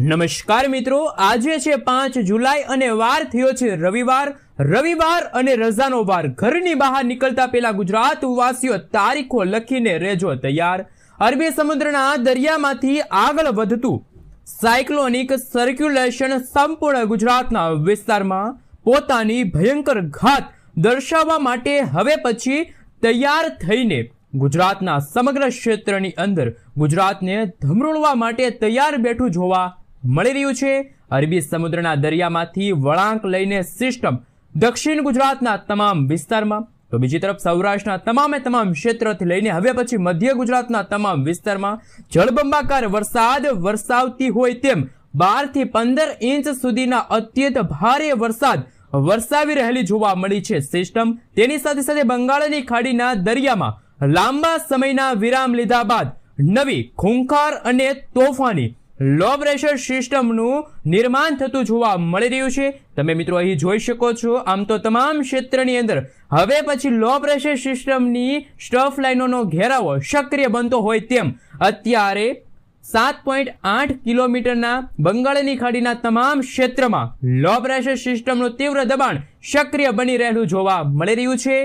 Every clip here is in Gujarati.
નમસ્કાર મિત્રો, આજે છે 5 જુલાઈ અને વાર થયો છે રવિવાર અને રજાનો વાર. ઘરની બહાર નીકળતા પહેલા ગુજરાત વાસીઓ તારીખો લખીને રહેજો તૈયાર. અરબી સમુદ્રના દરિયામાંથી આગળ વધતું સાયક્લોનિક સર્ક્યુલેશન સંપૂર્ણ ગુજરાતના વિસ્તારમાં પોતાની ભયંકર ઘાત દર્શાવવા માટે હવે પછી તૈયાર થઈને ગુજરાતના સમગ્ર ક્ષેત્રની અંદર ગુજરાતને ધમરોળવા માટે તૈયાર બેઠું જોવા મળી રહ્યું છે. અરબી સમુદ્રના દરિયામાંથી વળાંક લઈને સિસ્ટમ દક્ષિણ ગુજરાતના તમામ વિસ્તારમાં, તો બીજી તરફ સૌરાષ્ટ્રના તમામ ક્ષેત્રથી લઈને હવે પછી મધ્ય ગુજરાતના તમામ વિસ્તારમાં જળબંબાકાર વરસાદ વરસાવતી હોય તેમ 12 થી 15 ઇંચ સુધીના અત્યંત ભારે વરસાદ વરસાવી રહેલી જોવા મળી છે સિસ્ટમ. તેની સાથે બંગાળની ખાડીના દરિયામાં લાંબા સમયના વિરામ લીધા બાદ નવી ખૂંખાર અને તોફાની લો પ્રેશર સિસ્ટમનું નિર્માણ થતું જોવા મળી રહ્યું છે. તમે મિત્રો અહીં જોઈ શકો છો. આમ તો તમામ ક્ષેત્રની અંદર હવે પછી લો પ્રેશર સિસ્ટમની સ્ટફ લાઇનોનો ઘેરાવો સક્રિય બનતો હોય તેમ અત્યારે 7.8 કિલોમીટરના બંગાળની ખાડીના તમામ ક્ષેત્રમાં લો પ્રેશર સિસ્ટમનું તીવ્ર દબાણ સક્રિય બની રહેલું જોવા મળી રહ્યું છે.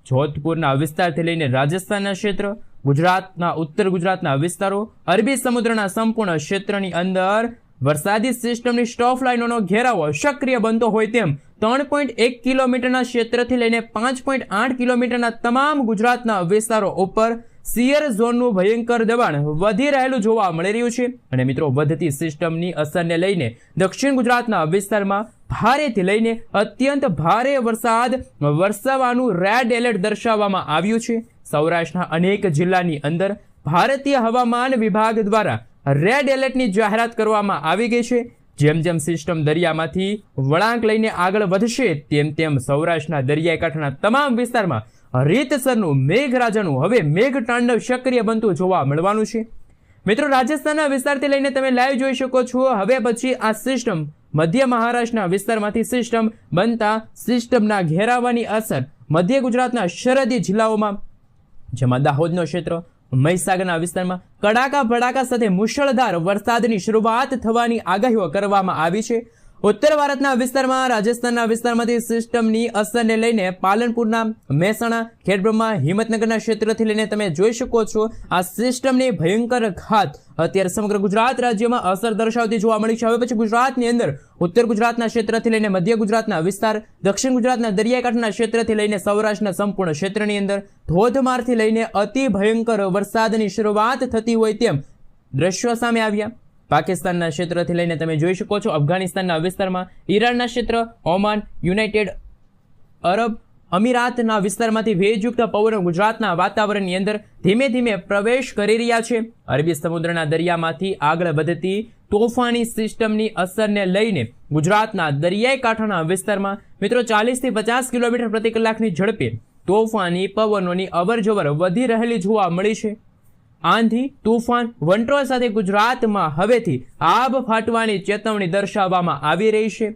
જોધપુરના વિસ્તારથી લઈને રાજસ્થાનના ક્ષેત્ર, ગુજરાતના ઉત્તર ગુજરાતના વિસ્તારો, અરબી સમુદ્રના સંપૂર્ણ ક્ષેત્રની અંદર વરસાદી સિસ્ટમની સ્ટફ લાઇનોનો ઘેરાવો સક્રિય બનતો હોય તેમ 3.1 કિલોમીટરના ક્ષેત્રથી લઈને 5.8 કિલોમીટરના તમામ ગુજરાતના વિસ્તારો ઉપર સિયર ઝોનનું ભયંકર દબાણ વધી રહેલું જોવા મળી રહ્યું છે. અને મિત્રો, વધતી સિસ્ટમની અસરને લઈને દક્ષિણ ગુજરાતના વિસ્તારમાં ભારેથી લઈને અત્યંત ભારે વરસાદ વરસાવવાનું રેડ એલર્ટ દર્શાવવામાં આવ્યું છે. સૌરાષ્ટ્રના અનેક જિલ્લાની અંદર ભારતીય હવામાન વિભાગ દ્વારા રેડ એલર્ટની જાહેરાત કરવામાં આવી ગઈ છે. જેમ સિસ્ટમ દરિયામાંથી વળાંક લઈને આગળ વધશે તેમ સૌરાષ્ટ્રના દરિયાઈ કાંઠાના તમામ વિસ્તારમાં રીતસરનું મેઘરાજાનું હવે મેઘતાંડવ સક્રિય બનતું જોવા મળવાનું છે. મિત્રો, રાજસ્થાનના વિસ્તારથી લઈને તમે લાઈવ જોઈ શકો છો. હવે પછી આ સિસ્ટમ મધ્ય મહારાષ્ટ્રના વિસ્તારમાંથી સિસ્ટમ બનતા સિસ્ટમના ઘેરાવાની અસર મધ્ય ગુજરાતના સરહદી જિલ્લાઓમાં, જેમાં દાહોદનો ક્ષેત્ર, મહીસાગરના વિસ્તારમાં કડાકા ભડાકા સાથે મુશળધાર વરસાદની શરૂઆત થવાની આગાહીઓ કરવામાં આવી છે. ઉત્તર ભારતના વિસ્તારમાં રાજસ્થાનના વિસ્તારમાંથી સિસ્ટમની અસરને લઈને પાલનપુરના, મહેસાણા, ખેડબ્રહ્મા, હિંમતનગરના ક્ષેત્રથી લઈને તમે જોઈ શકો છો આ સિસ્ટમની ભયંકર ઘાત અત્યારે સમગ્ર ગુજરાત રાજ્યમાં અસર દર્શાવતી જોવા મળી છે. હવે પછી ગુજરાતની અંદર ઉત્તર ગુજરાતના ક્ષેત્રથી લઈને મધ્ય ગુજરાતના વિસ્તાર, દક્ષિણ ગુજરાતના દરિયાઈ કાંઠાના ક્ષેત્રથી લઈને સૌરાષ્ટ્રના સંપૂર્ણ ક્ષેત્રની અંદર ધોધમારથી લઈને અતિ ભયંકર વરસાદની શરૂઆત થતી હોય તેમ દ્રશ્યો સામે આવ્યા. પાકિસ્તાનના ક્ષેત્રથી લઈને તમે જોઈ શકો છો અફઘાનિસ્તાનના વિસ્તારમાં, ઈરાનના ક્ષેત્ર, ઓમાન, યુનાઇટેડ અરબ અમીરાતના વિસ્તારમાંથી ભેજયુક્ત પવનો ગુજરાતના વાતાવરણની અંદર ધીમે ધીમે પ્રવેશ કરી રહ્યા છે. અરબી સમુદ્રના દરિયામાંથી આગળ વધતી તોફાની સિસ્ટમની અસરને લઈને ગુજરાતના દરિયાઈ કાંઠાના વિસ્તારમાં મિત્રો 40 થી 50 કિલોમીટર પ્રતિ કલાકની ઝડપે તોફાની પવનોની અવરજવર વધી રહેલી જોવા મળી છે. આંધી, તુફાન, વંટોળ સાથે ગુજરાતમાં હવેથી આબ ફાટવાની ચેતવણી દર્શાવવામાં આવી રહી છે.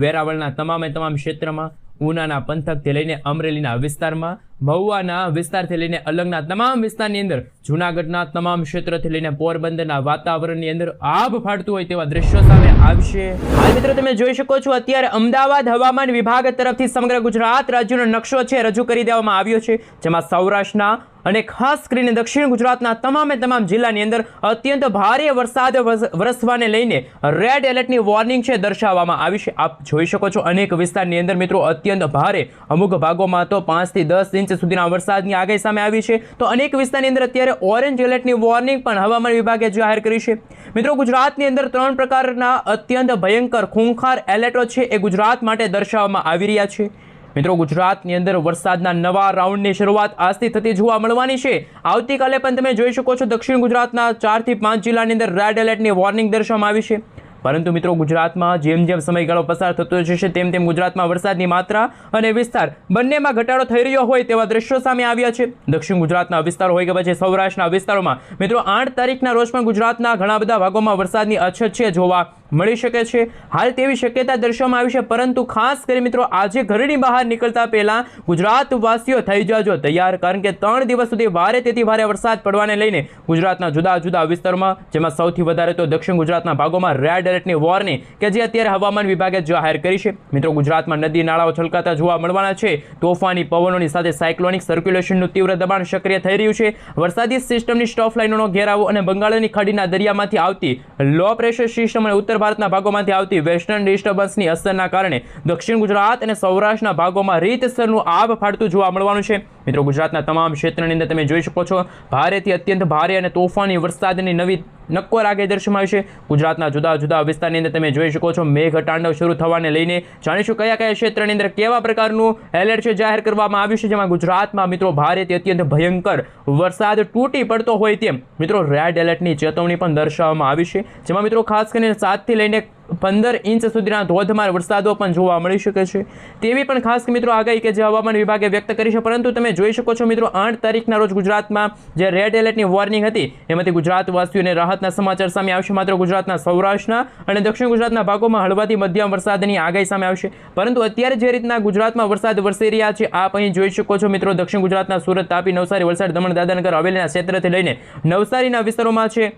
વેરાવળના તમામ ક્ષેત્રમાં, ઉનાના પંથકથી લઈને અમરેલીના વિસ્તારમાં, મહુવાના વિસ્તારથી લઈને અલંગના તમામ વિસ્તારની અંદર, જૂનાગઢના તમામ ક્ષેત્રથી લઈને પોરબંદરના વાતાવરણની અંદર આબ ફાટતું હોય તેવા દ્રશ્યો સામે આવશે. હાલ મિત્રો, તમે જોઈ શકો છો અત્યારે અમદાવાદ હવામાન વિભાગ તરફથી સમગ્ર ગુજરાત રાજ્યનો નકશો છે રજૂ કરી દેવામાં આવ્યો છે, જેમાં સૌરાષ્ટ્રના અને ખાસ કરીને દક્ષિણ ગુજરાતના તમામ જિલ્લાની અંદર અત્યંત ભારે વરસાદ વરસવાને લઈને રેડ એલર્ટની વોર્નિંગ છે દર્શાવવામાં આવી છે. આપ જોઈ શકો છો અનેક વિસ્તારની અંદર મિત્રો અત્યંત ભારે, અમુક ભાગોમાં તો 5 થી 10 ઇંચ સુધીના વરસાદની આગાહી સામે આવી છે. તો અનેક વિસ્તારની અંદર અત્યારે ઓરેન્જ એલર્ટની વોર્નિંગ પણ હવામાન વિભાગે જાહેર કરી છે. મિત્રો, ગુજરાતની અંદર 3 પ્રકારના અત્યંત ભયંકર ખૂંખાર એલર્ટો છે એ ગુજરાત માટે દર્શાવવામાં આવી રહ્યા છે. મિત્રો, ગુજરાતની અંદર વરસાદના નવા રાઉન્ડની શરૂઆત આજથી થતી જોવા મળવાની છે. આવતીકાલે પણ તમે જોઈ શકો છો દક્ષિણ ગુજરાતના 4 થી 5 જિલ્લાની અંદર રેડ એલર્ટની વોર્નિંગ દર્શાવવામાં આવી છે. પરંતુ મિત્રો, ગુજરાતમાં જેમ સમયગાળો પસાર થતો જશે તેમ ગુજરાતમાં વરસાદની માત્રા અને વિસ્તાર બંનેમાં ઘટાડો થઈ રહ્યો હોય તેવા દ્રશ્યો સામે આવ્યા છે. દક્ષિણ ગુજરાતના વિસ્તારો હોય કે પછી સૌરાષ્ટ્રના વિસ્તારોમાં મિત્રો 8 તારીખના રોજ પણ ગુજરાતના ઘણા બધા ભાગોમાં વરસાદની અછત છે જોવા મળી શકે છે, હાલ તેવી શક્યતા દર્શાવવામાં આવી છે। પરંતુ ખાસ કરી મિત્રો આજે ઘરની બહાર નીકળતા પહેલા ગુજરાતવાસીઓ થઈ જાજો તૈયાર, કારણ કે 3 દિવસ સુધી ભારેથી ભારે વરસાદ પડવાને લઈને ગુજરાતના જુદા જુદા વિસ્તારોમાં, જેમાં સૌથી વધારે તો દક્ષિણ ગુજરાતના ભાગોમાં રેડ એલર્ટની વોર્નિંગ કે જે અત્યારે હવામાન વિભાગે જાહેર કરી છે। મિત્રો ગુજરાતમાં નદી નાળાઓ છલકાતા જોવા મળવાના છે। તોફાની પવનોની સાથે સાયક્લોનિક સર્ક્યુલેશનનું તીવ્ર દબાણ સક્રિય થઈ રહ્યું છે। વરસાદી સિસ્ટમની સ્ટોફ લાઇનોનો ઘેરાવો અને બંગાળની ખાડીના દરિયામાંથી આવતી લો પ્રેશર સિસ્ટમ અને ઉત્તર ભારતના ભાગોમાંથી આવતી વેસ્ટર્ન ડિસ્ટર્બન્સની અસરના કારણે દક્ષિણ ગુજરાત અને સૌરાષ્ટ્રના ભાગોમાં રીતસરનું આબ ફાટતું જોવા મળવાનું છે। મિત્રો ગુજરાતના તમામ ક્ષેત્રની અંદર તમે જોઈ શકો છો ભારેથી અત્યંત ભારે અને તોફાની વરસાદની નવી નક્કોર આગાહી દર્શાવાઈ છે। ગુજરાતના જુદા જુદા વિસ્તારની અંદર તમે જોઈ શકો છો મેઘ તાંડવ શરૂ થવાને લઈને જાણીશું કયા કયા ક્ષેત્રની અંદર કેવા પ્રકારનું એલર્ટ છે જાહેર કરવામાં આવ્યું છે, જેમાં ગુજરાતમાં મિત્રો ભારેથી અત્યંત ભયંકર વરસાદ તૂટી પડતો હોય તેમ મિત્રો રેડ એલર્ટની ચેતવણી પણ દર્શાવવામાં આવી છે, જેમાં મિત્રો ખાસ કરીને 7 થી લઈને 15 ઇંચ સુધીના ધોધમાર વરસાદો પણ જોવા મળી શકે છે તેવી પણ ખાસ મિત્રો આગાહી કે જે હવામાન વિભાગે વ્યક્ત કરી છે। પરંતુ તમે જોઈ શકો છો મિત્રો 8 તારીખના રોજ ગુજરાતમાં જે રેડ એલર્ટની વોર્નિંગ હતી એમાંથી ગુજરાતવાસીઓને રાહતના સમાચાર સામે આવશે। માત્ર ગુજરાતના સૌરાષ્ટ્રના અને દક્ષિણ ગુજરાતના ભાગોમાં હળવાથી મધ્યમ વરસાદની આગાહી સામે આવશે। પરંતુ અત્યારે જે રીતના ગુજરાતમાં વરસાદ વરસી રહ્યા છે આપ અહીં જોઈ શકો છો મિત્રો દક્ષિણ ગુજરાતના સુરત, તાપી, નવસારી, વલસાડ, દમણ, દાદરાનગર હવેલીના ક્ષેત્રથી લઈને નવસારીના વિસ્તારોમાં છે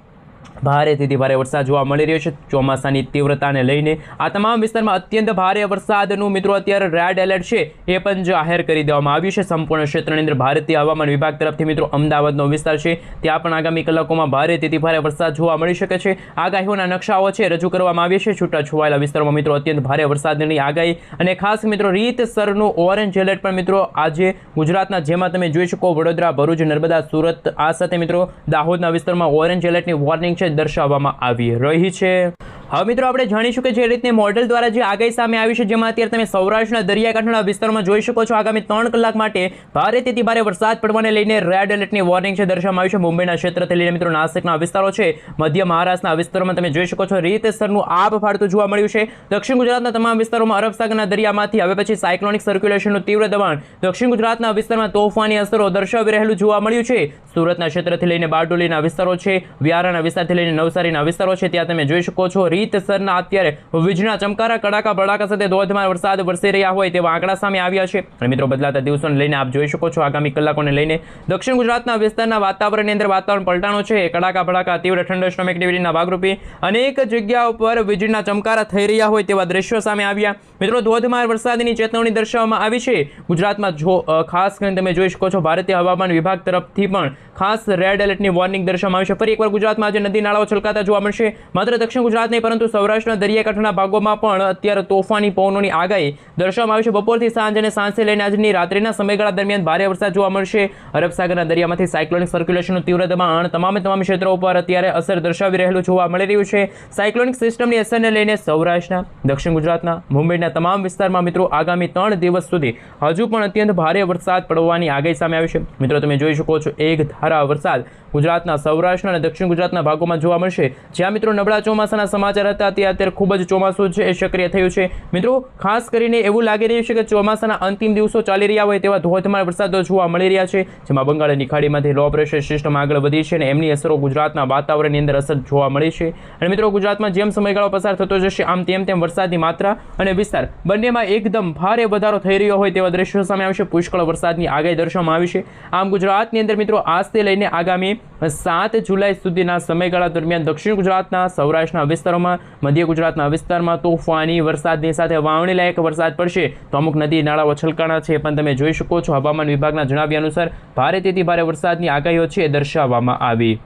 ભારેથી ભારે વરસાદ જોવા મળી રહ્યો છે। ચોમાસાની તીવ્રતાને લઈને આ તમામ વિસ્તારમાં અત્યંત ભારે વરસાદનું મિત્રો અત્યારે રેડ એલર્ટ છે એ પણ જાહેર કરી દેવામાં આવ્યું છે। સંપૂર્ણ ક્ષેત્રની અંદર ભારતીય હવામાન વિભાગ તરફથી મિત્રો અમદાવાદનો વિસ્તાર છે ત્યાં પણ આગામી કલાકોમાં ભારેથી ભારે વરસાદ જોવા મળી શકે છે। આગાહીઓના નકશાઓ છે રજૂ કરવામાં આવ્યા છે। છૂટા છવાયેલા વિસ્તારોમાં મિત્રો અત્યંત ભારે વરસાદની આગાહી અને ખાસ મિત્રો રીતસરનું ઓરેન્જ એલર્ટ પણ મિત્રો આજે ગુજરાતના જેમાં તમે જોઈ શકો વડોદરા, ભરૂચ, નર્મદા, સુરત આ સાથે મિત્રો દાહોદના વિસ્તારમાં ઓરેન્જ એલર્ટની વોર્નિંગ છે દર્શાવવામાં આવી રહી છે। હવે મિત્રો આપણે જાણીશું કે જે રીતની મોડેલ દ્વારા જે આગાહી સામે આવી છે, જેમાં અત્યારે તમે સૌરાષ્ટ્રના દરિયાકાંઠાના વિસ્તારમાં જોઈ શકો છો આગામી 3 કલાક માટે ભારેથી ભારે વરસાદ પડવાને લઈને રેડ એલર્ટની વોર્નિંગ છે દર્શાવવામાં આવી છે। મુંબઈના ક્ષેત્રથી લઈને મિત્રો નાસિકના વિસ્તારો છે, મધ્ય મહારાષ્ટ્રના વિસ્તારોમાં તમે જોઈ શકો છો રીતસરનું આબ ફાટતું જોવા મળ્યું છે। દક્ષિણ ગુજરાતના તમામ વિસ્તારોમાં અરબ સાગરના દરિયામાંથી હવે પછી સાયક્લોનિક સર્ક્યુલેશનનું તીવ્ર દબાણ દક્ષિણ ગુજરાતના વિસ્તારમાં તોફાની અસરો દર્શાવી રહેલું જોવા મળ્યું છે। સુરતના ક્ષેત્રથી લઈને બારડોલીના વિસ્તારો છે, વ્યારાના વિસ્તારથી લઈને નવસારીના વિસ્તારો છે ત્યાં તમે જોઈ શકો છો રીતસરના અત્યારે વીજળીના ચમકારા, કડાકા ભડાકા સાથે ધોધમાર વરસાદ વરસી રહ્યા હોય તેવા આંકડા સામે આવ્યા છે। અને મિત્રો બદલાતા દિવસોને લઈને આપ જોઈ શકો છો આગામી કલાકોને લઈને દક્ષિણ ગુજરાતના વિસ્તારના વાતાવરણની અંદર વાતાવરણ પલટાણો છે। કડાકા ભડાકા તીવ્ર થંડરસ્ટોર્મ એક્ટિવિટીના ભાગરૂપે અનેક જગ્યાઓ પર વીજળીના ચમકારા થઈ રહ્યા હોય તેવા દ્રશ્યો સામે આવ્યા। મિત્રો ધોધમાર વરસાદની ચેતવણી દર્શાવવામાં આવી છે ગુજરાતમાં। ખાસ કરીને તમે જોઈ શકો છો ભારતીય હવામાન વિભાગ તરફથી પણ ખાસ રેડ એલર્ટની વોર્નિંગ દર્શાવવામાં આવી છે। ફરી એકવાર ગુજરાતમાં આજે નદી નાળાઓ છલકાતા જોવા મળશે। માત્ર દક્ષિણ ગુજરાત નહીં પરંતુ સૌરાષ્ટ્રના દરિયાકાંઠાના ભાગોમાં પણ અત્યારે તોફાની પવનોની આગાહી દર્શાવવામાં આવી છે। બપોરથી સાંજ અને સાંજથી લઈને આજની રાત્રિના સમયગાળા દરમિયાન ભારે વરસાદ જોવા મળશે। અરબ સાગરના દરિયામાંથી સાયક્લોનિક સર્ક્યુલેશનનું તીવ્ર દબાણ તમામ ક્ષેત્રો ઉપર અત્યારે અસર દર્શાવી રહેલું જોવા મળી રહ્યું છે। સાયક્લોનિક સિસ્ટમની અસરને લઈને સૌરાષ્ટ્રના, દક્ષિણ ગુજરાતના, મુંબઈના તમામ વિસ્તારમાં મિત્રો આગામી 3 દિવસ સુધી હજુ પણ અત્યંત ભારે વરસાદ પડવાની આગાહી સામે આવી છે। મિત્રો તમે જોઈ શકો છો એક ધારા વરસાદ ગુજરાતના સૌરાષ્ટ્ર અને દક્ષિણ ગુજરાતના ભાગોમાં જોવા મળશે। જ્યાં મિત્રો નબળા ચોમાસાના સમાચાર હતા તે અત્યારે ખૂબ જ ચોમાસું છે એ સક્રિય થયું છે। મિત્રો ખાસ કરીને એવું લાગી રહ્યું છે કે ચોમાસાના અંતિમ દિવસો ચાલી રહ્યા હોય તેવા ધોધમાર વરસાદો જોવા મળી રહ્યા છે, જેમાં બંગાળની ખાડીમાંથી લો પ્રેશર સિસ્ટમ આગળ વધી છે અને એમની અસરો ગુજરાતના વાતાવરણની અંદર અસર જોવા મળી છે। અને મિત્રો ગુજરાતમાં જેમ સમયગાળો પસાર થતો જશે આમ તેમ વરસાદની માત્રા અને વિસ્તાર બંનેમાં એકદમ ભારે વધારો થઈ રહ્યો હોય તેવા દ્રશ્યો સામે આવશે। પુષ્કળ વરસાદની આગાહી દર્શાવવામાં આવી છે। આમ ગુજરાતની અંદર મિત્રો આજથી લઈને આગામી 7 જુલાઈ સુધીના સમયગાળા દરમિયાન દક્ષિણ ગુજરાતના, સૌરાષ્ટ્રના વિસ્તારોમાં, મધ્ય ગુજરાતના વિસ્તારમાં તોફાની વરસાદની સાથે વાવણી લાયક વરસાદ પડશે તો અમુક નદી નાળાઓ છલકાણા છે પણ તમે જોઈ શકો છો હવામાન વિભાગના જણાવ્યા અનુસાર ભારેથી ભારે વરસાદની આગાહીઓ છે દર્શાવવામાં આવી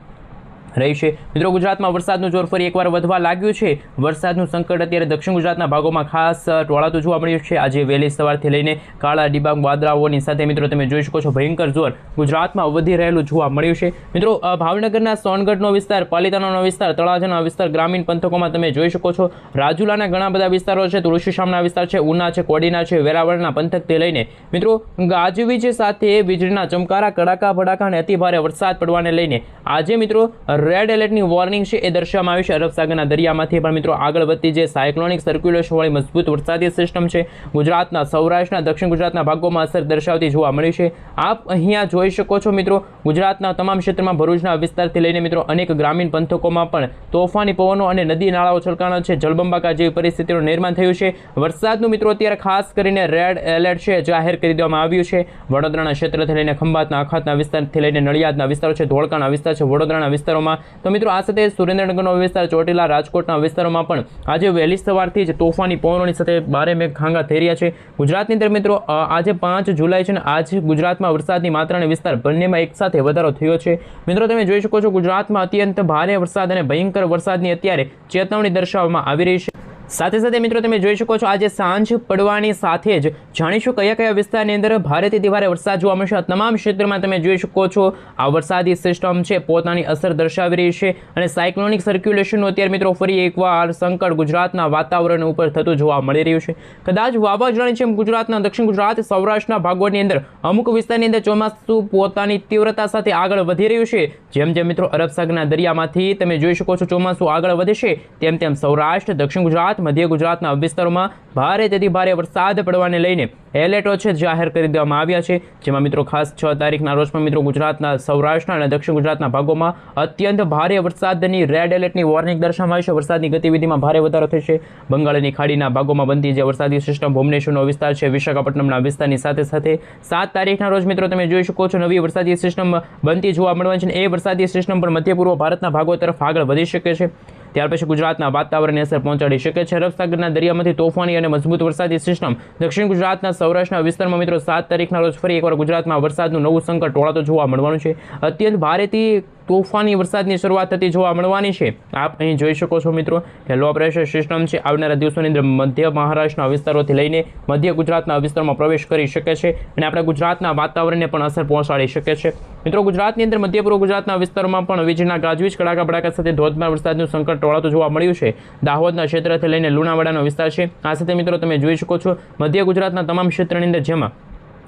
રહી છે। મિત્રો ગુજરાતમાં વરસાદનું જોર ફરી એકવાર વધવા લાગ્યું છે। વરસાદનું સંકટ અત્યારે દક્ષિણ ગુજરાતના ભાગોમાં ખાસ ટોળાતું જોવા મળ્યું છે। આજે વહેલી સવારથી લઈને કાળા ડિબાંગ વાદળાઓની સાથે મિત્રો તમે જોઈ શકો છો ભયંકર જોર ગુજરાતમાં વધી રહેલું જોવા મળ્યું છે। મિત્રો ભાવનગરના સોનગઢનો વિસ્તાર, પાલિતાણાનો વિસ્તાર, તળાજાના વિસ્તાર, ગ્રામીણ પંથકોમાં તમે જોઈ શકો છો રાજુલાના ઘણા બધા વિસ્તારો છે, તુલસીશ્યામના વિસ્તાર છે, ઉના છે, કોડીના છે, વેરાવળના પંથકથી લઈને મિત્રો ગાજવીજ સાથે વીજળીના ચમકારા, કડાકા ભડાકા અને અતિ ભારે વરસાદ પડવાને લઈને આજે મિત્રો રેડ એલર્ટની વોર્નિંગ છે એ દર્શાવવામાં આવી છે. અરબ સાગરના દરિયામાંથી પણ મિત્રો આગળ વધતી જે સાયક્લોનિક સર્ક્યુલેશનવાળી મજબૂત વરસાદી સિસ્ટમ છે ગુજરાતના, સૌરાષ્ટ્રના, દક્ષિણ ગુજરાતના ભાગોમાં અસર દર્શાવતી જોવા મળી છે. આપ અહીંયા જોઈ શકો છો મિત્રો, ગુજરાતના તમામ ક્ષેત્રમાં ભરૂચના વિસ્તારથી લઈને મિત્રો અનેક ગ્રામીણ પંથકોમાં પણ તોફાની પવનો અને નદી નાળાઓ છલકાણા છે. જળબંબાકાર જેવી પરિસ્થિતિનું નિર્માણ થયું છે. વરસાદનું મિત્રો અત્યારે ખાસ કરીને રેડ એલર્ટ છે જાહેર કરી દેવામાં આવ્યું છે. વડોદરાના ક્ષેત્રથી લઈને ખંભાતના, અખાતના વિસ્તારથી લઈને નડિયાદના વિસ્તારો છે, ધોળકાના વિસ્તાર છે, વડોદરાના વિસ્તારોમાં, તો મિત્રો આ સાથે સુરેન્દ્રનગરનો વિસ્તાર, ચોટીલા, રાજકોટના વિસ્તારોમાં પણ આજે વહેલી સવારથી જ તોફાની પવનોની સાથે ભારે મેઘખાંગા થઈ રહ્યા છે. ગુજરાતની અંદર મિત્રો આજે 5 જુલાઈ છે ને આજ ગુજરાતમાં વરસાદની માત્રા અને વિસ્તાર બંનેમાં એકસાથે વધારો થયો છે. મિત્રો તમે જોઈ શકો છો ગુજરાતમાં અત્યંત ભારે વરસાદ અને ભયંકર વરસાદની અત્યારે ચેતવણી દર્શાવવામાં આવી રહી છે. સાથે સાથે મિત્રો તમે જોઈ શકો છો આજે સાંજ પડવાની સાથે જ જાણીશું કયા કયા વિસ્તારની અંદર ભારેથી ભારે વરસાદ જોવા મળશે. તમામ ક્ષેત્રમાં તમે જોઈ શકો છો આ વરસાદી સિસ્ટમ છે પોતાની અસર દર્શાવી રહી છે અને સાયક્લોનિક સર્ક્યુલેશનનું અત્યારે મિત્રો ફરી એકવાર સંકટ ગુજરાતના વાતાવરણ ઉપર થતું જોવા મળી રહ્યું છે. કદાચ વાવાઝોડાની જેમ ગુજરાતના, દક્ષિણ ગુજરાત, સૌરાષ્ટ્રના ભાગોની અંદર અમુક વિસ્તારની અંદર ચોમાસું પોતાની તીવ્રતા સાથે આગળ વધી રહ્યું છે. જેમ જેમ મિત્રો અરબ સાગરના દરિયામાંથી તમે જોઈ શકો છો ચોમાસું આગળ વધશે તેમ તેમ સૌરાષ્ટ્ર, દક્ષિણ ગુજરાત, મધ્ય ગુજરાતના વિસ્તારોમાં ભારેથી ભારે વરસાદ પડવાને લઈને એલર્ટો છે જાહેર કરી દેવામાં આવ્યા છે. જેમાં મિત્રો ખાસ 6 તારીખના રોજ પણ મિત્રો ગુજરાતના, સૌરાષ્ટ્રના અને દક્ષિણ ગુજરાતના ભાગોમાં અત્યંત ભારે વરસાદની રેડ એલર્ટની વોર્નિંગ દર્શાવવામાં આવી છે. વરસાદની ગતિવિધિમાં ભારે વધારો થશે. બંગાળની ખાડીના ભાગોમાં બનતી જે વરસાદી સિસ્ટમ ભુવનેશ્વરનો વિસ્તાર છે, વિશાખાપટ્ટનમના વિસ્તારની સાથે સાથે 7 તારીખના રોજ મિત્રો તમે જોઈ શકો છો નવી વરસાદી સિસ્ટમ બનતી જોવા મળવાની છે. એ વરસાદી સિસ્ટમ પણ મધ્ય પૂર્વ ભારતના ભાગો તરફ આગળ વધી શકે છે. ત્યાર પછી ગુજરાતના વાતાવરણને અસર પહોંચાડી શકે છે. અરબ સાગરના દરિયામાંથી તોફાની અને મજબૂત વરસાદી સિસ્ટમ દક્ષિણ ગુજરાતના, સૌરાષ્ટ્રના વિસ્તારમાં મિત્રો 7 તારીખના રોજ ફરી એકવાર ગુજરાતમાં વરસાદનું નવું સંકટ ટોળાતું જોવા મળવાનું છે. અત્યંત ભારેથી તોફાની વરસાદની શરૂઆત થતી જોવા મળવાની છે. આપ અહીં જોઈ શકો છો મિત્રો કે લો પ્રેશર સિસ્ટમ છે આવનારા દિવસોની અંદર મધ્ય મહારાષ્ટ્રના વિસ્તારોથી લઈને મધ્ય ગુજરાતના વિસ્તારમાં પ્રવેશ કરી શકે છે અને આપણા ગુજરાતના વાતાવરણને પણ અસર પહોંચાડી શકે છે. મિત્રો ગુજરાતની અંદર મધ્ય પૂર્વ ગુજરાતના વિસ્તારોમાં પણ વીજળીના ગાજવીજ, કડાકા ભડાકા સાથે ધોધમાર વરસાદનું સંકટ ટોળાતું જોવા મળ્યું છે. દાહોદના ક્ષેત્રથી લઈને લુણાવાડાનો વિસ્તાર છે. આ સાથે મિત્રો તમે જોઈ શકો છો મધ્ય ગુજરાતના તમામ ક્ષેત્રની અંદર જેમાં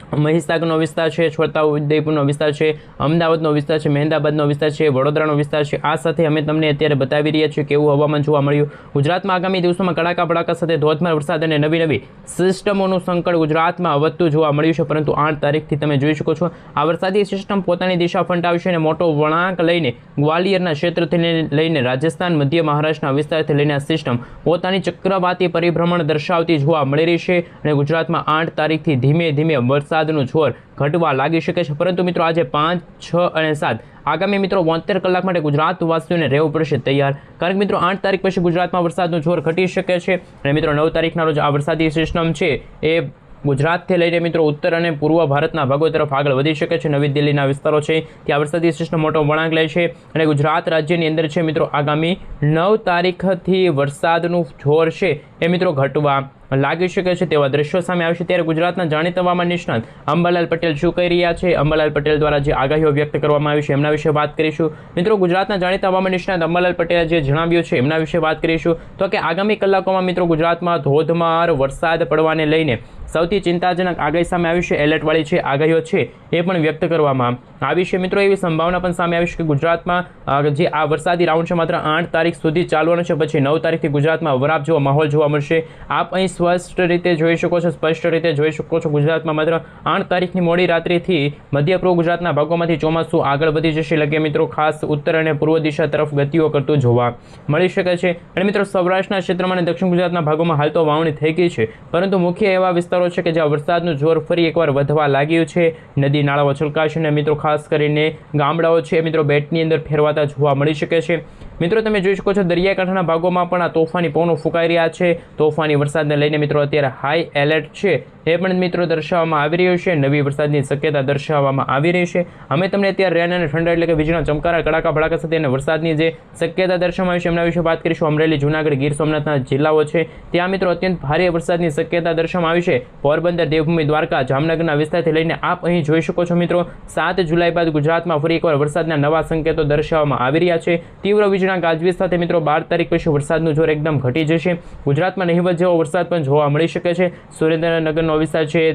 મહીસાગરનો વિસ્તાર છે, છોટાઉદેપુરનો વિસ્તાર છે, અમદાવાદનો વિસ્તાર છે, મહેમદાબાદનો વિસ્તાર છે, વડોદરાનો વિસ્તાર છે. આ સાથે અમે તમને અત્યારે બતાવી રહ્યા છીએ કેવું હવામાન જોવા મળ્યું. ગુજરાતમાં આગામી દિવસોમાં કડાકા ભડાકા સાથે ધોધમાર વરસાદ અને નવી સિસ્ટમોનું સંકટ ગુજરાતમાં વધતું જોવા મળ્યું છે. પરંતુ 8 તારીખથી તમે જોઈ શકો છો આ વરસાદી સિસ્ટમ પોતાની દિશા ફંટાવશે અને મોટો વળાંક લઈને ગ્વાલિયરના ક્ષેત્રથી લઈને રાજસ્થાન, મધ્ય મહારાષ્ટ્રના વિસ્તારથી લઈને આ સિસ્ટમ પોતાની ચક્રવાતી પરિભ્રમણ દર્શાવતી જોવા મળી રહી છે અને ગુજરાતમાં 8 તારીખથી ધીમે ધીમે વરસાદનું જોર ઘટવા લાગી શકે છે. પરંતુ મિત્રો આજે 5, 6 અને 7 આગામી મિત્રો 72 કલાક માટે ગુજરાતવાસીઓને રહેવું પડશે તૈયાર. કારણ કે મિત્રો 8 તારીખ પછી ગુજરાતમાં વરસાદનું જોર ઘટી શકે છે અને મિત્રો 9 તારીખના રોજ આ વરસાદી સિસ્ટમ છે એ ગુજરાતથી લઈને મિત્રો ઉત્તર અને પૂર્વ ભારતના ભાગો તરફ આગળ વધી શકે છે. નવી દિલ્હીના વિસ્તારો છે ત્યાં વરસાદી સિસ્ટમ મોટો વળાંક લે છે અને ગુજરાત રાજ્યની અંદર છે મિત્રો આગામી 9 તારીખથી વરસાદનું જોર છે એ મિત્રો ઘટવા લાગી શકે છે તેવા દ્રશ્યો સામે આવશે. ત્યારે ગુજરાતના જાણીતા હવામાન નિષ્ણાત અંબાલાલ પટેલ શું કહી રહ્યા છે, અંબાલાલ પટેલ દ્વારા જે આગાહીઓ વ્યક્ત કરવામાં આવી છે એમના વિશે વાત કરીશું. મિત્રો ગુજરાતના જાણીતા હવામાન નિષ્ણાત અંબાલાલ પટેલે જે જણાવ્યું છે એમના વિશે વાત કરીશું. તો કે આગામી કલાકોમાં મિત્રો ગુજરાતમાં ધોધમાર વરસાદ પડવાને લઈને સૌથી ચિંતાજનક આગાહી સામે આવી છે. એલર્ટવાળી છે આગાહીઓ છે એ પણ વ્યક્ત કરવામાં આવી છે. મિત્રો એવી સંભાવના પણ સામે આવી છે કે ગુજરાતમાં જે આ વરસાદી રાઉન્ડ છે માત્ર 8 તારીખ સુધી ચાલવાનો છે. પછી 9 તારીખથી ગુજરાતમાં વરાપ જેવો માહોલ જોવા મળશે. આપ અહીં સ્પષ્ટ રીતે જોઈ શકો છો, સ્પષ્ટ રીતે જોઈ શકો છો ગુજરાતમાં માત્ર 8 તારીખની મોડી રાત્રિથી મધ્ય પૂર્વ ગુજરાતના ભાગોમાંથી ચોમાસું આગળ વધી જશે. લગે મિત્રો ખાસ ઉત્તર અને પૂર્વ દિશા તરફ ગતિઓ કરતું જોવા મળી શકે છે. અને મિત્રો સૌરાષ્ટ્રના ક્ષેત્રમાં અને દક્ષિણ ગુજરાતના ભાગોમાં હાલ તો વાવણી થઈ ગઈ છે, પરંતુ મુખ્ય એવા વિસ્તારો છે કે જ્યાં વરસાદનું જોર ફરી એકવાર વધવા લાગ્યું છે. નદી નાળાઓ છલકાશે અને મિત્રો ખાસ કરીને ગામડાઓ છે મિત્રો બેટની અંદર ફેરવાતા જોવા મળી શકે છે. મિત્રો તમે જોઈ શકો છો દરિયાકાંઠાના ભાગોમાં પણ આ તોફાની પવનો ફૂંકાઈ રહ્યા છે. તોફાની વરસાદને લઈને મિત્રો અત્યારે હાઈ એલર્ટ છે એ પણ મિત્રો દર્શાવવામાં આવી રહ્યું છે. નવી વરસાદની શક્યતા દર્શાવવામાં આવી રહી છે. અમે તમને અત્યારે રેન અને ઠંડા એટલે કે વીજળીના ચમકારા, કડાકા ભડાકા સાથે અને વરસાદની જે શક્યતા દર્શાવવામાં આવી છે એમના વિશે વાત કરીશું. અમરેલી, જૂનાગઢ, ગીર સોમનાથના જિલ્લાઓ છે ત્યાં મિત્રો અત્યંત ભારે વરસાદની શક્યતા દર્શાવવામાં આવી છે. પોરબંદર, દેવભૂમિ, દ્વારકા, જામનગરના વિસ્તારથી લઈને આપ અહીં જોઈ શકો છો મિત્રો 7 જુલાઈ બાદ ગુજરાતમાં ફરી એકવાર વરસાદના નવા સંકેતો દર્શાવવામાં આવી રહ્યા છે. તીવ્ર વીજળીના ગાજવીજ સાથે મિત્રો 12 તારીખ પછી વરસાદનું જોર એકદમ ઘટી જશે. ગુજરાતમાં નહિવત જેવો વરસાદ પણ જોવા મળી શકે છે. સુરેન્દ્રનગરનો વિસ્તાર છે,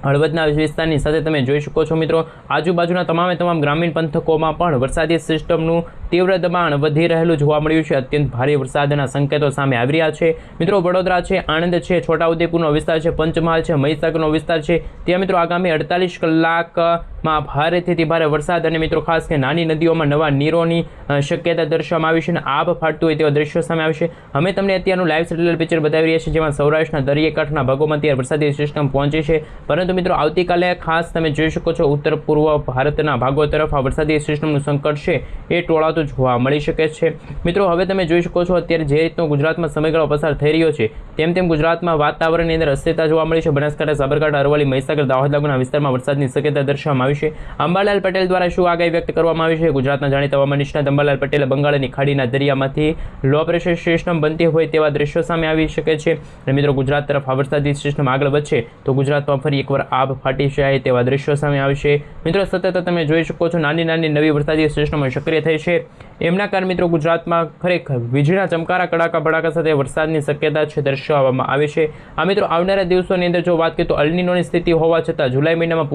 હળવદના વિસ્તારની સાથે તમે જોઈ શકો છો મિત્રો આજુબાજુના તમામ ગ્રામીણ પંથકોમાં પણ વરસાદી સિસ્ટમનું તીવ્ર દબાણ વધી રહેલું જોવા મળ્યું છે. અત્યંત ભારે વરસાદના સંકેતો સામે આવી રહ્યા છે. મિત્રો વડોદરા છે, આણંદ છે, છોટાઉદેપુરનો વિસ્તાર છે, પંચમહાલ છે, મહીસાગરનો વિસ્તાર છે, ત્યાં મિત્રો આગામી 48 કલાકમાં ભારેથી ભારે વરસાદ અને મિત્રો ખાસ કે નાની નદીઓમાં નવા નીરોની શક્યતા દર્શાવવામાં આવી છે અને આભ ફાટતું હોય તેવા દ્રશ્યો સામે આવશે. અમે તમને અત્યારનું લાઈવ સેટેલાઇટ પિક્ચર બતાવી રહ્યા છીએ, જેમાં સૌરાષ્ટ્રના દરિયાકાંઠાના ભાગોમાં ત્યારે વરસાદી સિસ્ટમ પહોંચી છે. પરંતુ મિત્રો આવતીકાલે ખાસ તમે જોઈ શકો છો ઉત્તર પૂર્વ ભારતના ભાગો તરફ આ વરસાદી સિસ્ટમનું સંકટ છે એ ટોળાતું જોવા મળી શકે છે. મિત્રો હવે તમે જોઈ શકો છો અત્યારે જે રીતનો ગુજરાતમાં સમયગાળો પસાર થઈ રહ્યો છે તેમ ગુજરાતમાં વાતાવરણની અંદર અસ્થિરતા જોવા મળી છે. બનાસકાંઠા, સાબરકાંઠા, અરવલ્લી, મહીસાગર, દાહોદ લાગુના વિસ્તારમાં વરસાદની શક્યતા દર્શાવવામાં આવી છે. અંબાલાલ પટેલ દ્વારા શું આગાહી વ્યક્ત કરવામાં આવી છે? ગુજરાતના જાણીતા હવામાન નિષ્ણાત અંબાલાલ પટેલે બંગાળની ખાડીના દરિયામાંથી લો પ્રેશર સિસ્ટમ બનતી હોય તેવા દ્રશ્યો સામે આવી શકે છે. અને મિત્રો ગુજરાત તરફ આ વરસાદી સિસ્ટમ આગળ વધશે તો ગુજરાતમાં ફરી એકવાર આભ ફાટી જાય તેવા દ્રશ્યો સામે આવશે. મિત્રો સતત તમે જોઈ શકો છો નાની નવી વરસાદી સિસ્ટમો સક્રિય થઈ છે. એમના કારણે મિત્રો ગુજરાતમાં ખરેખર વીજળીના ચમકારા કડાકા ભડાકા સાથે વરસાદની શક્યતા છે દર્શાવવામાં આવે છે. આ મિત્રો આવનારા દિવસોની અંદર જો વાત કરીએ તો અલ્નીનોની સ્થિતિ હોવા છતાં જુલાઈ મહિનામાં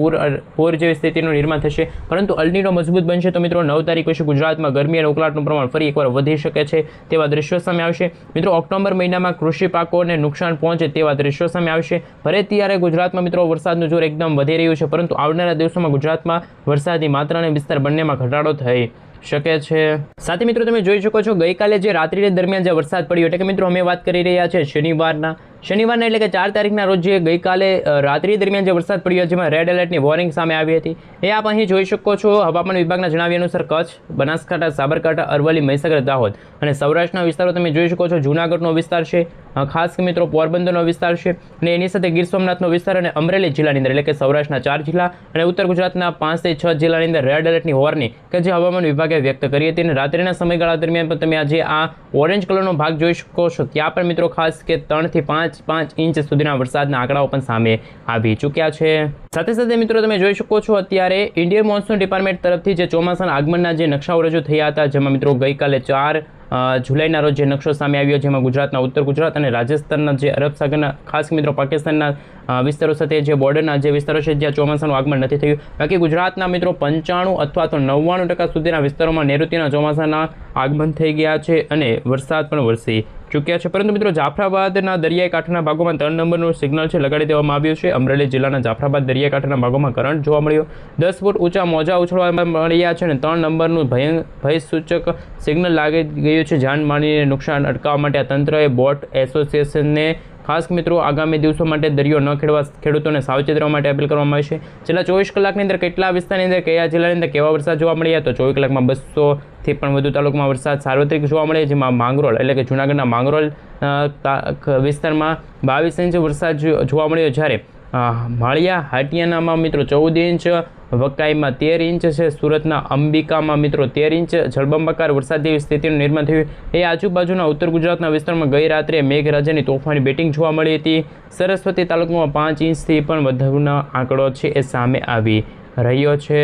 પૂર જેવી સ્થિતિનું નિર્માણ થશે. પરંતુ અલ્નીનો મજબૂત બનશે તો મિત્રો 9 તારીખ પછી ગુજરાતમાં ગરમી અને ઉકળાટનું પ્રમાણ ફરી એકવાર વધી શકે છે તેવા દ્રશ્યો સામે આવશે. મિત્રો ઓક્ટોબર મહિનામાં કૃષિ પાકોને નુકસાન પહોંચે તેવા દ્રશ્યો સામે આવશે. ભલે ત્યારે ગુજરાતમાં મિત્રો વરસાદનું જોર એકદમ વધી રહ્યું છે, પરંતુ આવનારા દિવસોમાં ગુજરાતમાં વરસાદની માત્રા અને વિસ્તાર બંનેમાં ઘટાડો થઈ શકે છે. સાથે મિત્રો તમે જોઈ શકો છો ગઈકાલે જે રાત્રિ દરમિયાન જે વરસાદ પડ્યો એટલે કે મિત્રો અમે વાત કરી રહ્યા છે શનિવારના એટલે કે 4 તારીખના રોજ જે ગઈકાલે રાત્રિ દરમિયાન જે વરસાદ પડ્યો જેમાં રેડ એલર્ટની વોર્નિંગ સામે આવી હતી એ આપ અહીં જોઈ શકો છો. હવામાન વિભાગના જણાવ્યા અનુસાર કચ્છ, બનાસકાંઠા, સાબરકાંઠા, અરવલ્લી, મહીસાગર, દાહોદ અને સૌરાષ્ટ્રના વિસ્તારો તમે જોઈ શકો છો. જૂનાગઢનો વિસ્તાર છે, ખાસ મિત્રો પોરબંદરનો વિસ્તાર છે અને એની સાથે ગીર સોમનાથનો વિસ્તાર અને અમરેલી જિલ્લાની અંદર એટલે કે સૌરાષ્ટ્રના 4 જિલ્લા અને ઉત્તર ગુજરાતના 5 થી 6 જિલ્લાની અંદર રેડ એલર્ટની વોર્નિંગ કે જે હવામાન વિભાગે વ્યક્ત કરી હતી. અને રાત્રિના સમયગાળા દરમિયાન પણ તમે આજે આ ઓરેન્જ કલરનો ભાગ જોઈ શકો છો. ત્યાં પણ મિત્રો ખાસ કે 3 થી 5 ઇંચ સુધીના વરસાદના આંકડાઓ પણ સામે આવી ચૂક્યા છે. સાથે મિત્રો તમે જોઈ શકો છો અત્યારે ઇન્ડિયન મોન્સૂન ડિપાર્ટમેન્ટ તરફથી જે ચોમાસાના આગમનના જે નકશાઓ રજૂ થયા હતા જેમાં મિત્રો ગઈકાલે 4 જુલાઈના રોજ જે નકશો સામે આવ્યો જેમાં ગુજરાતના ઉત્તર ગુજરાત અને રાજસ્થાનના જે અરબ સાગરના ખાસ મિત્રો પાકિસ્તાનના વિસ્તારો સાથે જે બોર્ડરના જે વિસ્તારો છે જ્યાં ચોમાસાનું આગમન નથી થયું. બાકી ગુજરાતના મિત્રો 95 અથવા તો 99% સુધીના વિસ્તારોમાં નૈઋત્યના ચોમાસાના આગમન થઈ ગયા છે અને વરસાદ પણ વરસી ચૂક્યા છે. પરંતુ મિત્રો જાફરાબાદના દરિયાઈ કાંઠાના ભાગોમાં 3 નંબરનું સિગ્નલ છે લગાડી દેવામાં આવ્યું છે. અમરેલી જિલ્લાના જાફરાબાદ દરિયાઈ કાંઠાના ભાગોમાં કરંટ જોવા મળ્યો. 10 ફૂટ ઊંચા મોજા ઉછળવા મળ્યા છે અને 3 નંબરનું ભયસૂચક સિગ્નલ લાગી ગયું છે. જાનમાલને નુકસાન અટકાવવા માટે આ તંત્રએ બોટ એસોસિએશનને ખાસ મિત્રો આગામી દિવસો માટે દરિયો ન ખેડવા ખેડૂતોને સાવચેત રહેવા માટે અપીલ કરવામાં આવી છે. છેલ્લા 24 કલાકની અંદર કેટલા વિસ્તારની અંદર કયા જિલ્લાની અંદર કેવા વરસાદ જોવા મળ્યા તો 24 કલાકમાં 200થી પણ વધુ તાલુકામાં વરસાદ સાર્વત્રિક જોવા મળે જેમાં માંગરોળ એટલે કે જૂનાગઢના માંગરોળ વિસ્તારમાં 22 ઇંચ વરસાદ જોવા મળ્યો. જ્યારે માળિયા હાટિયાનામાં મિત્રો 14 ઇંચ, વકાઈમાં 13 ઇંચ છે, સુરતના અંબિકામાં મિત્રો 13 ઇંચ જળબંબાકાર વરસાદ જેવી સ્થિતિનું નિર્માણ થયું. એ આજુબાજુના ઉત્તર ગુજરાતના વિસ્તારમાં ગઈ રાત્રે મેઘરાજાની તોફાની બેટિંગ જોવા મળી હતી. સરસ્વતી તાલુકામાં 5 ઇંચથી પણ વધુના આંકડો છે એ સામે આવી રહ્યો છે.